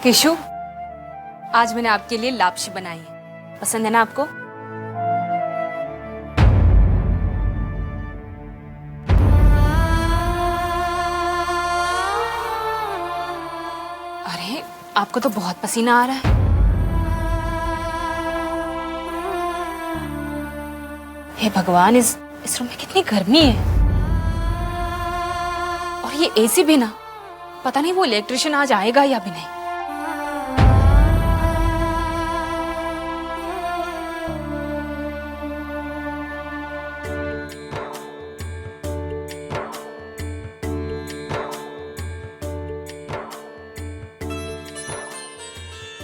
Cashew, आज मैंने आपके लिए लापशी बनाई है, पसंद है ना आपको? अरे आपको तो बहुत पसीना आ रहा है। हे भगवान, इस रूम में कितनी गर्मी है। और ये एसी भी ना, पता नहीं वो इलेक्ट्रिशियन आज आएगा या भी नहीं।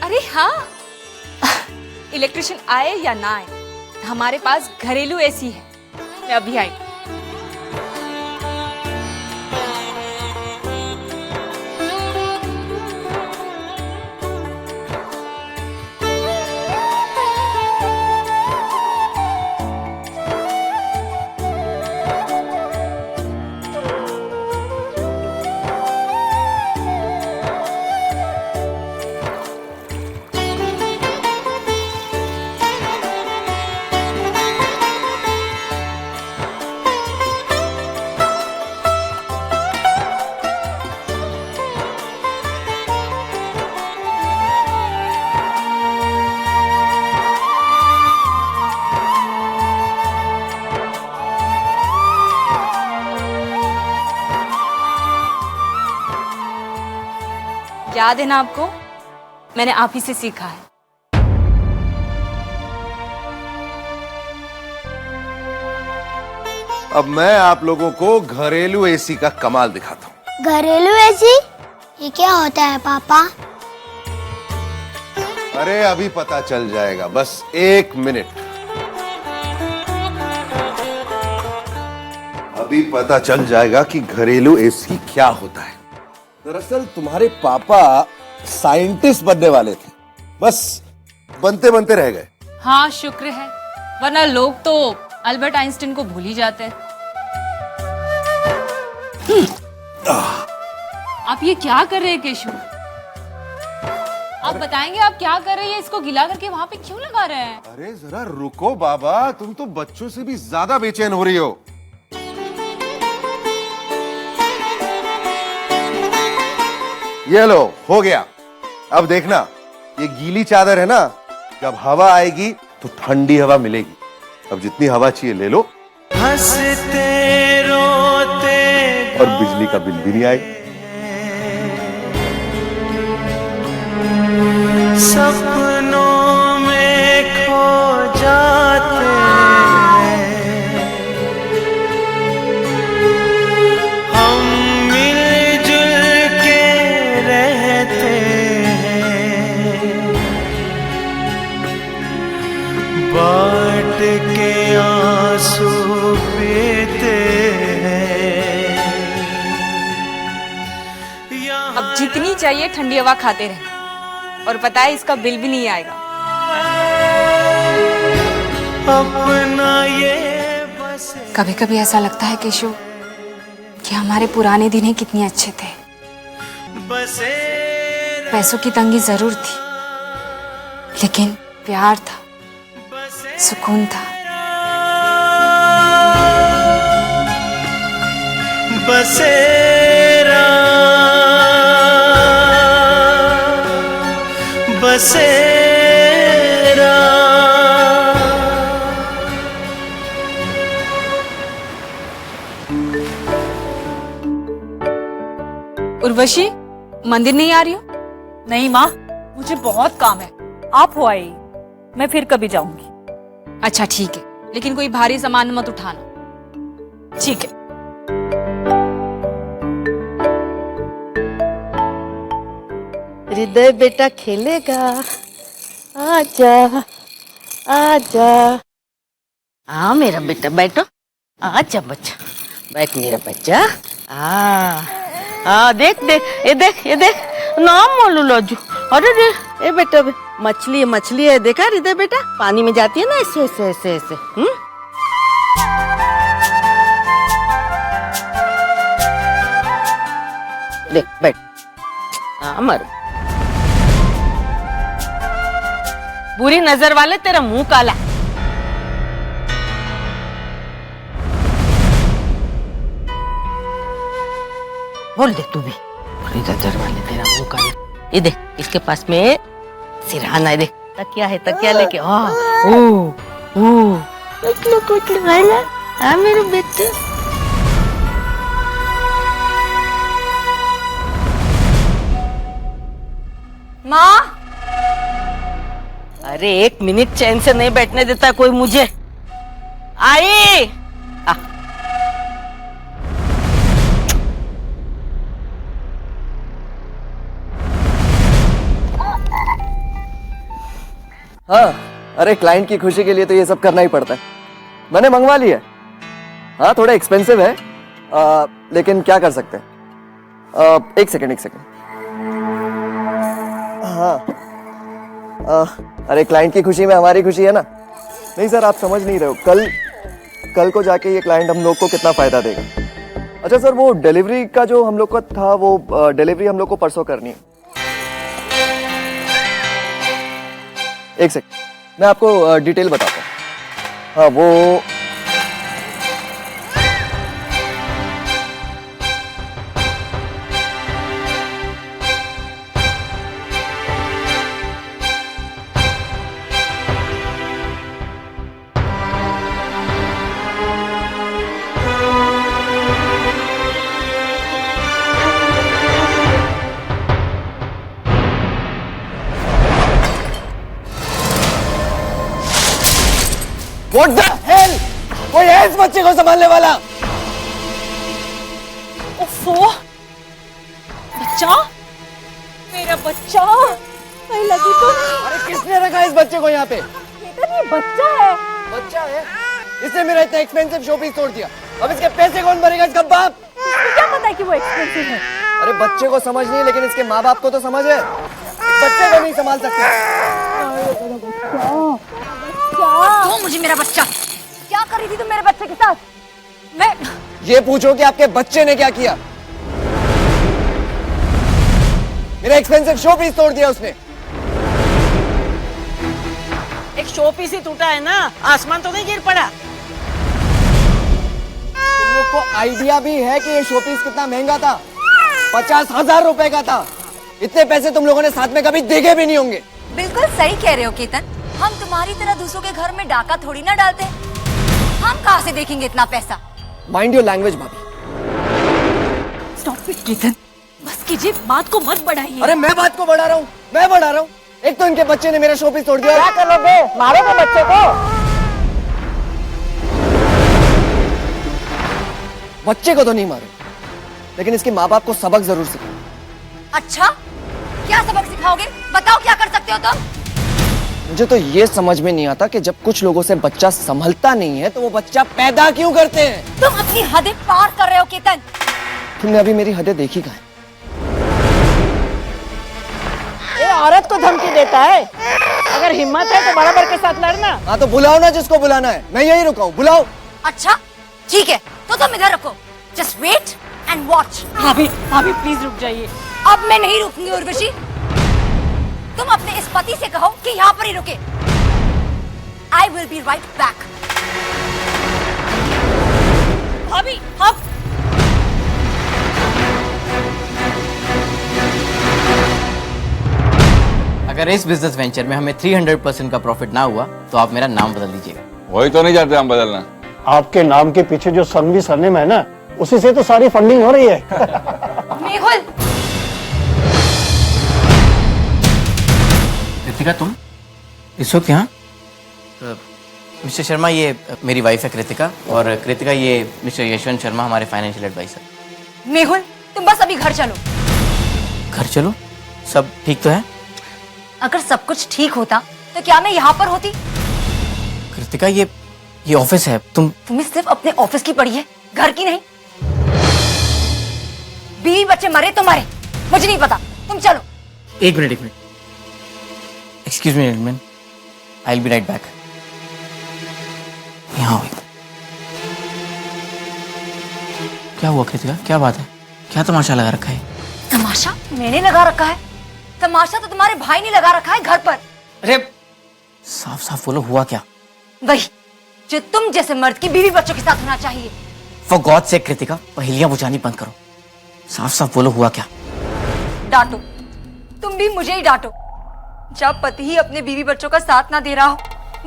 अरे हाँ, इलेक्ट्रिशियन आए या ना आए, हमारे पास घरेलू एसी है। मैं अभी आई। याद है ना आपको, मैंने आप ही से सीखा है। अब मैं आप लोगों को घरेलू एसी का कमाल दिखाता हूँ। घरेलू एसी? ये क्या होता है पापा? अरे अभी पता चल जाएगा, बस 1 मिनट। अभी पता चल जाएगा कि घरेलू एसी क्या होता है। दरअसल तुम्हारे पापा साइंटिस्ट बनने वाले थे, बस बनते बनते रह गए। हाँ, शुक्र है, वरना लोग तो अल्बर्ट आइंस्टीन को भूल ही जाते हैं। आप ये क्या कर रहे हैं केशु? आप बताएंगे आप क्या कर रहे हैं? इसको गिला करके वहां पे क्यों लगा रहे हैं? अरे जरा रुको बाबा, तुम तो बच्चों से भी ज्यादा बेचैन हो रही हो। ये लो, हो गया। अब देखना, ये गीली चादर है ना, जब हवा आएगी तो ठंडी हवा मिलेगी। अब जितनी हवा चाहिए ले लो, हंसते रोते और बिजली का बिल भी नहीं आएगा। सपनों में खो जाते हम, मिलजुल के रहते हैं, बांट के आंसू पीते हैं। अब जितनी चाहिए ठंडी हवा खाते रहना, और पता है इसका बिल भी नहीं आएगा। अपना ये बस कभी कभी ऐसा लगता है केशु कि हमारे पुराने दिन ही कितने अच्छे थे। बसे पैसों की तंगी जरूर थी, लेकिन प्यार था, सुकून था। बसेरा बसेरा उर्वशी, मंदिर नहीं आ रही हो? नहीं माँ, मुझे बहुत काम है। आप हो आई, मैं फिर कभी जाऊंगी। अच्छा ठीक है, लेकिन कोई भारी सामान मत उठाना। ठीक है। हृदय बेटा खेलेगा, आजा आजा। हाँ मेरा बेटा, बैठो। आजा बच्चा, बैठ मेरा बच्चा। देख देख, ये देख ये देख, नाम मोलू लाजू। अरे रे, ये बेटा मछली मछली है, देखा हृदय बेटा, पानी में जाती है ना, ऐसे ऐसे ऐसे ऐसे। देख बैठ। हाँ मर। बुरी नजर वाले तेरा मुंह काला। बोल दे तू भी, बुरी नजर वाले तेरा मुंह काला। ये देख, इसके पास में सिरहाना है, देख तकिया है, तकिया लेके कुछ वाला। हाँ मेरे बेटे, माँ, अरे 1 मिनट चैन से नहीं बैठने देता कोई मुझे। आई आ। हाँ, अरे क्लाइंट की खुशी के लिए तो ये सब करना ही पड़ता है। मैंने मंगवा लिया। हाँ, थोड़ा एक्सपेंसिव है, लेकिन क्या कर सकते हैं। एक सेकंड। हाँ, अरे क्लाइंट की खुशी में हमारी खुशी है ना। नहीं सर, आप समझ नहीं रहे हो। कल को जाके ये क्लाइंट हम लोग को कितना फायदा देगा। अच्छा सर, वो डिलीवरी का जो हम लोग का था, वो डिलीवरी हम लोग को परसों करनी है। एक सेकंड, मैं आपको डिटेल बताता हूँ। हाँ, वो What the hell? कोई है इस बच्चे को संभालने वाला? ओफो, बच्चा, मेरा बच्चा, मैं लगी तो नहीं। अरे किसने रखा इस बच्चे को यहाँ पे? केतन, ये बच्चा है। बच्चा है? इसने मेरा इतना एक्सपेंसिव शोपीस तोड़ दिया। अब इसके पैसे कौन भरेगा? इसका बाप। तुझे क्या पता है कि वो एक्सपेंसिव है? अरे बच्चे को समझ नहीं, लेकिन इसके माँ बाप को तो समझ है। बच्चे को नहीं संभाल सकते। दो मुझे मेरा बच्चा। क्या कर रही थी तुम मेरे बच्चे के साथ? मैं ये पूछो कि आपके बच्चे ने क्या किया। मेरा एक्सपेंसिव शोपीस तोड़ दिया उसने। एक शो पीस ही टूटा है ना, आसमान तो नहीं गिर पड़ा। तुम लोग को आइडिया भी है कि ये शोपीस कितना महंगा था? 50,000 रुपए का था। इतने पैसे तुम लोगों ने साथ में कभी देखे भी नहीं होंगे। बिल्कुल सही कह रहे हो केतन। हम तुम्हारी तरह दूसरों के घर में डाका थोड़ी ना डालते। हम कहाँ से देखेंगे इतना पैसा? माइंड योर लैंग्वेज भाभी। स्टॉप इट केतन, बस कीजिए, बात को मत बढ़ाइए। अरे मैं बात को बढ़ा रहा हूँ, मैं बढ़ा रहा हूँ। एक तो इनके बच्चे ने मेरा शोपीस तोड़ दिया। क्या करोगे? मारोगे बच्चे को? बच्चे को तो नहीं मारो, लेकिन इसके माँ बाप को सबक जरूर सिखाओ। अच्छा, क्या सबक सिखाओगे? बताओ क्या कर सकते हो तुम? मुझे तो ये समझ में नहीं आता कि जब कुछ लोगों से बच्चा संभलता नहीं है तो वो बच्चा पैदा क्यों करते हैं। तुम अपनी हदें पार कर रहे हो केतन। तुमने अभी मेरी हदें देखी कहाँ? ये औरत को धमकी देता है। अगर हिम्मत है तो बराबर के साथ लड़ना। हाँ तो बुलाओ ना जिसको बुलाना है, मैं यही रुका हूँ, बुलाओ। अच्छा ठीक है, तो तुम इधर रखो। Just wait and watch. भाभी, भाभी प्लीज रुक जाइए। अब मैं नहीं रुकूंगी उर्वशी। तुम अपने इस पति से कहो कि यहाँ पर ही रुके। I will be right back. भाभी, अब अगर इस बिजनेस वेंचर में हमें 300% का प्रॉफिट ना हुआ तो आप मेरा नाम बदल दीजिएगा। वही तो नहीं चाहते हम बदलना। आपके नाम के पीछे जो सनवी सरनेम है ना, उसी से तो सारी फंडिंग हो रही है। मेहुल, कृतिका तुम इस वक्त यहाँ? मिस्टर शर्मा, ये मेरी वाइफ है कृतिका, और कृतिका ये मिस्टर यशवंत शर्मा, हमारे फाइनेंशियल एडवाइजर। मेहुल तुम बस अभी घर चलो। घर चलो? सब ठीक तो है? अगर सब कुछ ठीक होता तो क्या मैं यहाँ पर होती? कृतिका ये ऑफिस है। तुम्हें सिर्फ अपने ऑफिस की पड़ी है, घर की नहीं। बीवी बच्चे मरे तो मरे, मुझे नहीं पता। तुम चलो। एक minute excuse me gentleman, I will be right back. यहाँ हुई। क्या हुआ कृतिका, क्या बात है? क्या तमाशा लगा रखा है? तमाशा मैंने लगा रखा है? तमाशा तो तुम्हारे भाई ने लगा रखा है घर पर। अरे साफ साफ बोलो, हुआ क्या? वही जो तुम जैसे मर्द की बीवी बच्चों के साथ होना चाहिए। फॉर गॉड से कृतिका, पहेलियां बुझानी बंद करो। साफ साफ बोलो, हुआ क्या? डांटो, तुम भी मुझे ही डांटो। जब पति ही अपने बीवी बच्चों का साथ ना दे रहा हो,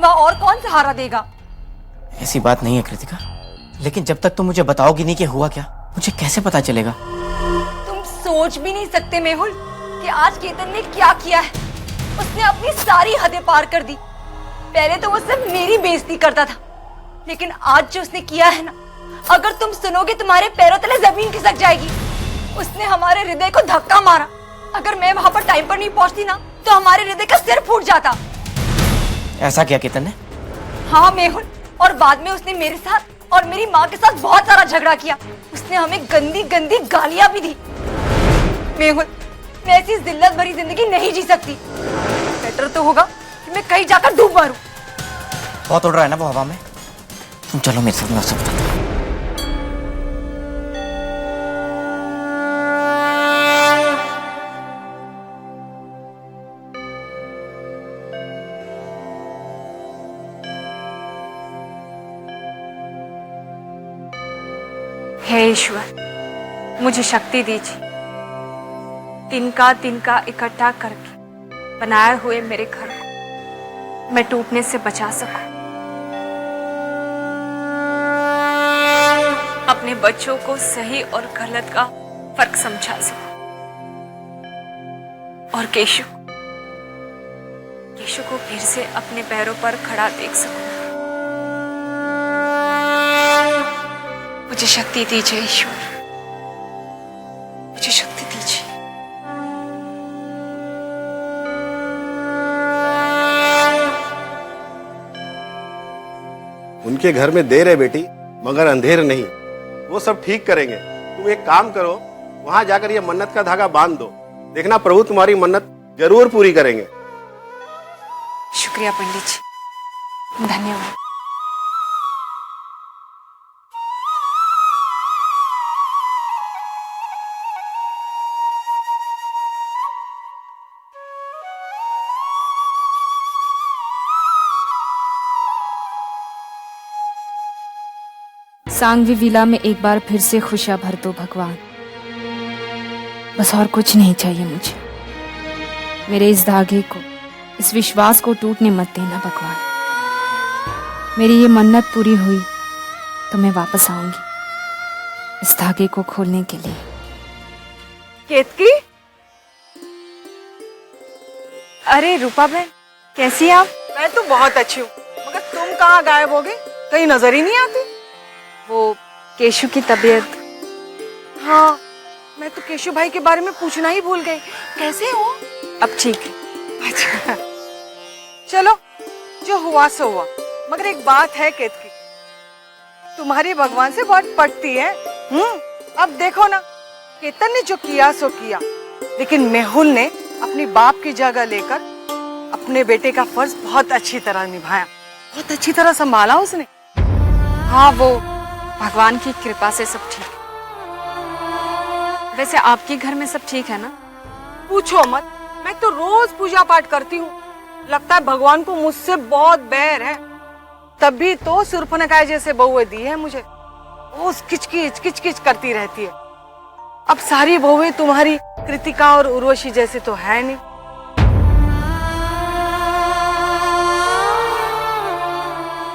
वह और कौन सहारा देगा? ऐसी बात नहीं है कृतिका, लेकिन जब तक तुम मुझे बताओगी नहीं कि हुआ क्या, मुझे कैसे पता चलेगा? तुम सोच भी नहीं सकते मेहुल कि आज केतन ने क्या किया है। उसने अपनी सारी हदें पार कर दी। पहले तो वो सिर्फ मेरी बेइज्जती करता था, लेकिन आज जो उसने किया है ना, अगर तुम सुनोगे तुम्हारे पैरों तले जमीन खिसक जाएगी। उसने हमारे हृदय को धक्का मारा। अगर मैं वहां पर टाइम पर नहीं पहुंचती ना, तो हमारे हृदय का सिर फूट जाता। ऐसा क्या केतन ने? हाँ मेहुल, और बाद में उसने मेरे साथ और मेरी माँ के साथ बहुत सारा झगड़ा किया। उसने हमें गंदी गंदी गालियां भी दी। मेहुल, मैं ऐसी जिल्लत भरी जिंदगी नहीं जी सकती। बेटर तो होगा कि मैं कहीं जाकर डूब मरूं। बहुत उड़ रहा है ना वो हवा में। तुम चलो मेरे साथ, मैं उससे बताता हूं। हे ईश्वर, मुझे शक्ति दीजिए। तिनका तिनका इकट्ठा करके बनाए हुए मेरे घर को मैं टूटने से बचा सकूं। अपने बच्चों को सही और गलत का फर्क समझा सकूं। और केशु को फिर से अपने पैरों पर खड़ा देख सकूं। मुझे शक्ति दीजिए ईश्वर, मुझे शक्ति दीजिए। उनके घर में देर है बेटी, मगर अंधेर नहीं। वो सब ठीक करेंगे। तुम एक काम करो, वहां जाकर ये मन्नत का धागा बांध दो। देखना प्रभु तुम्हारी मन्नत जरूर पूरी करेंगे। शुक्रिया पंडित जी, धन्यवाद। सांगवी विला में एक बार फिर से खुशियां भर दो भगवान। बस और कुछ नहीं चाहिए मुझे। मेरे इस धागे को, इस विश्वास को टूटने मत देना भगवान। मेरी ये मन्नत पूरी हुई तो मैं वापस आऊंगी इस धागे को खोलने के लिए। केतकी, अरे रूपा बहन, कैसी हैं आप? मैं तो बहुत अच्छी हूँ, मगर तुम कहाँ गायब हो गई? कहीं नजर ही नहीं आती। वो केशु की तबीयत। हाँ, मैं तो केशु भाई के बारे में पूछना ही भूल गई। कैसे हो? अब ठीक है। अच्छा, चलो जो हुआ सो हुआ। मगर एक बात है केतकी, तुम्हारी भगवान से बहुत पटती है। अब देखो ना, केतन ने जो किया सो किया, लेकिन मेहुल ने अपनी बाप की जगह लेकर अपने बेटे का फर्ज बहुत अच्छी तरह निभाया, बहुत अच्छी तरह संभाला उसने। हाँ, वो भगवान की कृपा से सब ठीक है। वैसे आपके घर में सब ठीक है ना? पूछो मत, मैं तो रोज पूजा पाठ करती हूँ। लगता है भगवान को मुझसे बहुत बैर है, तभी तो सुर्पनखा जैसे बहुएं दी है मुझे। वो किचकिच किचकिच करती रहती है। अब सारी बहुएं तुम्हारी कृतिका और उर्वशी जैसे तो है नहीं।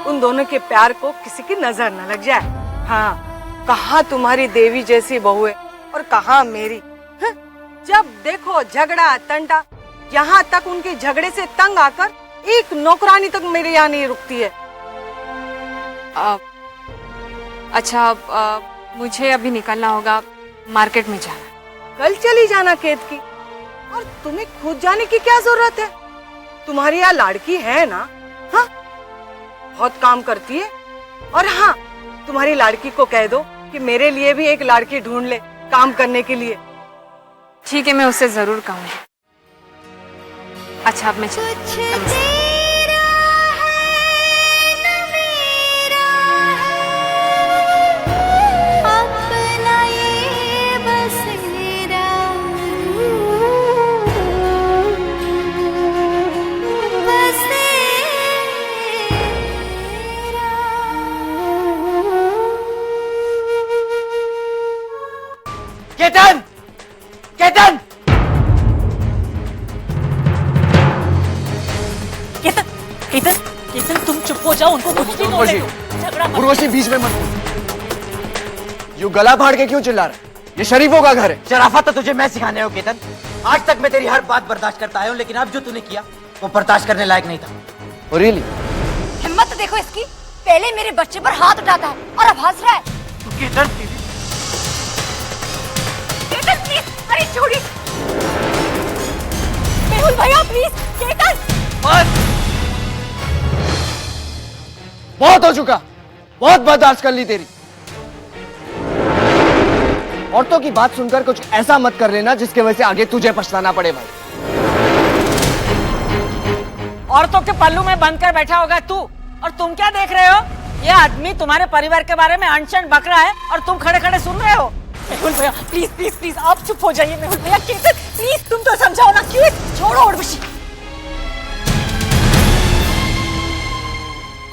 उन दोनों के प्यार को किसी की नजर न लग जाए। हाँ, कहाँ तुम्हारी देवी जैसी बहू है और कहाँ मेरी। जब देखो झगड़ा तंटा, यहाँ तक उनके झगड़े से तंग आकर एक नौकरानी तक मेरे यहाँ नहीं रुकती है। अच्छा, मुझे अभी निकलना होगा, मार्केट में जाना। कल चली जाना केतकी, और तुम्हें खुद जाने की क्या जरूरत है? तुम्हारी यहाँ लड़की है ना? हाँ, बहुत काम करती है। और हाँ, तुम्हारी लड़की को कह दो कि मेरे लिए भी एक लड़की ढूंढ ले काम करने के लिए। ठीक है, मैं उससे जरूर कहूंगी। अच्छा, अब मैं केतन, केतन तुम चुप हो जाओ, उनको कुछ नहीं बोलने दो। झगड़ा मत। उर्वशी बीच में मत बोल। यू गला फाड़ के क्यों चिल्ला रहा है? ये शरीफों का घर है। शराफत तो तुझे मैं सिखाने हो केतन। आज तक मैं तेरी हर बात बर्दाश्त करता आया हूँ, लेकिन अब जो तूने किया वो बर्दाश्त करने लायक नहीं था। और रियली हिम्मत तो देखो इसकी, पहले मेरे बच्चे पर हाथ उठाता है और अब हंस रहा है। केतन केतन प्लीज, अरे छोड़िए। मेहुल भैया प्लीज, केतन। बहुत हो चुका, बहुत बर्दाश्त कर ली तेरी। औरतों की बात सुनकर कुछ ऐसा मत कर लेना जिसके वजह से आगे तुझे पछताना पड़े भाई। औरतों के पल्लू में बंद कर बैठा होगा तू, और तुम क्या देख रहे हो? ये आदमी तुम्हारे परिवार के बारे में अनशन बक रहा है और तुम खड़े खड़े सुन रहे हो। मेहुल भैया प्लीज प्लीज प्लीज आप चुप हो जाइए। मेहुल भैया, केतन प्लीज तुम तो समझाओ ना। क्यों? छोड़ो उर्वशी,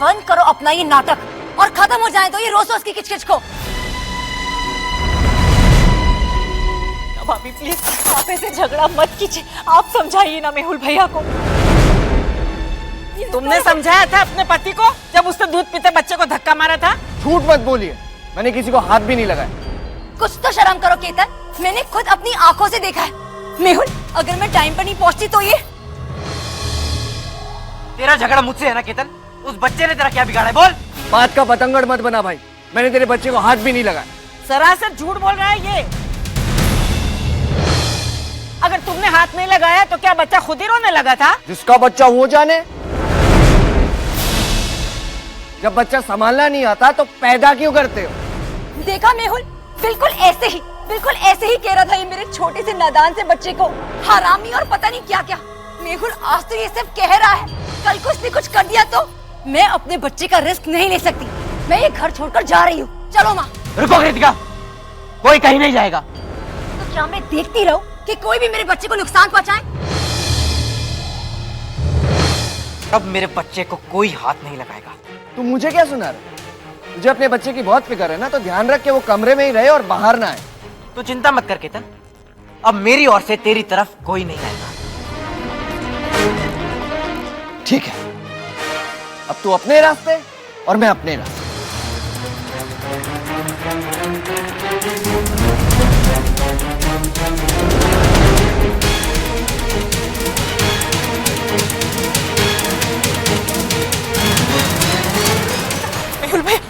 बंद करो अपना ये नाटक और खत्म हो जाए तो ये रोज रोज की किचकिच को। भाभी प्लीज आप ऐसे झगड़ा मत कीजिए, आप समझाइए ना मेहुल भैया को। तुमने समझाया था अपने पति को जब उसने दूध पीते बच्चे को धक्का मारा था? झूठ मत बोलिए, मैंने किसी को हाथ भी नहीं लगाया। कुछ तो शर्म करो केतन, मैंने खुद अपनी आंखों से देखा है। मेहुल, अगर मैं टाइम पर नहीं पहुंचती तो ये। तेरा झगड़ा मुझसे है ना केतन? उस बच्चे ने तेरा क्या बिगाड़ा है बोल? बात का पतंगड़ मत बना भाई, मैंने तेरे बच्चे को हाथ भी नहीं लगाया। सरासर झूठ बोल रहा है ये। अगर तुमने हाथ नहीं लगाया तो क्या बच्चा खुद ही रोने लगा था? जिसका बच्चा वो जाने। जब बच्चा संभालना नहीं आता तो पैदा क्यों करते हो? देखा मेहुल, बिल्कुल ऐसे ही कह रहा था ये मेरे छोटे से नादान से बच्चे को हरामी और पता नहीं क्या क्या। मेहुल, आज तो ये सब कह रहा है, कल को उसने कुछ कर दिया तो मैं अपने बच्चे का रिस्क नहीं ले सकती। मैं ये घर छोड़कर जा रही हूँ। चलो माँ। रुको कृतिका, कोई कहीं नहीं जाएगा। तो क्या मैं देखती रहूं कि कोई भी मेरे बच्चे को नुकसान पहुंचाए? अब मेरे बच्चे को कोई हाथ नहीं लगाएगा। तू मुझे क्या सुना रहा? तुझे अपने बच्चे की बहुत फिक्र है ना, तो ध्यान रख के वो कमरे में ही रहे और बाहर ना आए। तू चिंता मत कर केतन, अब मेरी ओर से तेरी तरफ कोई नहीं आएगा। ठीक है, अब तू अपने रास्ते और मैं अपने रास्ते। मेहुल भैया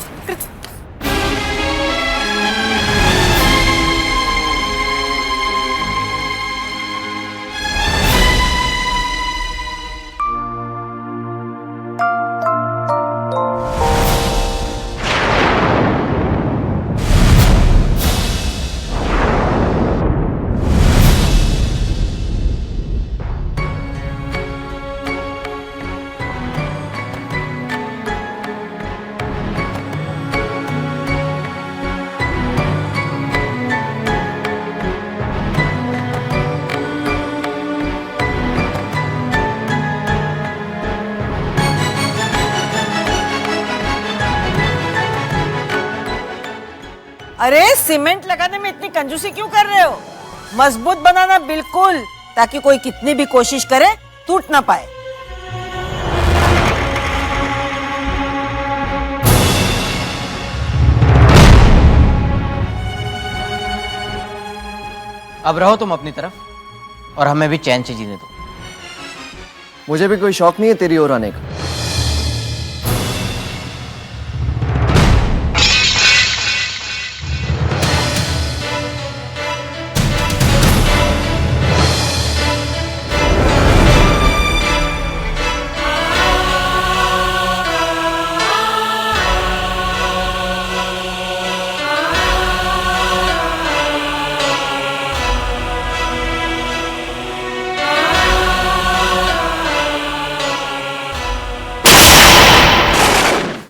अरे सीमेंट लगाने में इतनी कंजूसी क्यों कर रहे हो? मजबूत बनाना बिल्कुल, ताकि कोई कितनी भी कोशिश करे टूट ना पाए। अब रहो तुम अपनी तरफ और हमें भी चैन से जीने दो। मुझे भी कोई शौक नहीं है तेरी ओर आने का।